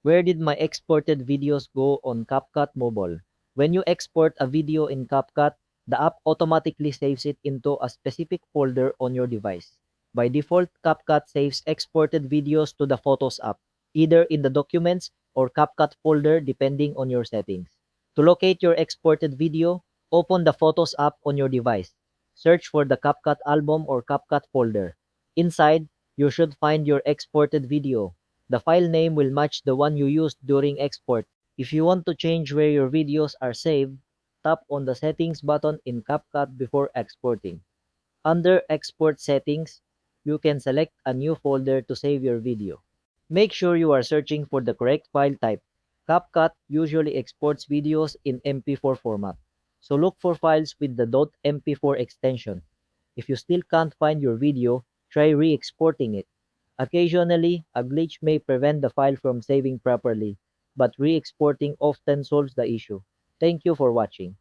Where did my exported videos go on CapCut Mobile? When you export a video in CapCut, the app automatically saves it into a specific folder on your device. By default, CapCut saves exported videos to the Photos app, either in the Documents or CapCut folder depending on your settings. To locate your exported video, open the Photos app on your device. Search for the CapCut album or CapCut folder. Inside, you should find your exported video. The file name will match the one you used during export. If you want to change where your videos are saved, tap on the Settings button in CapCut before exporting. Under Export Settings, you can select a new folder to save your video. Make sure you are searching for the correct file type. CapCut usually exports videos in MP4 format, so look for files with the .mp4 extension. If you still can't find your video, try re-exporting it. Occasionally, a glitch may prevent the file from saving properly, but re-exporting often solves the issue. Thank you for watching.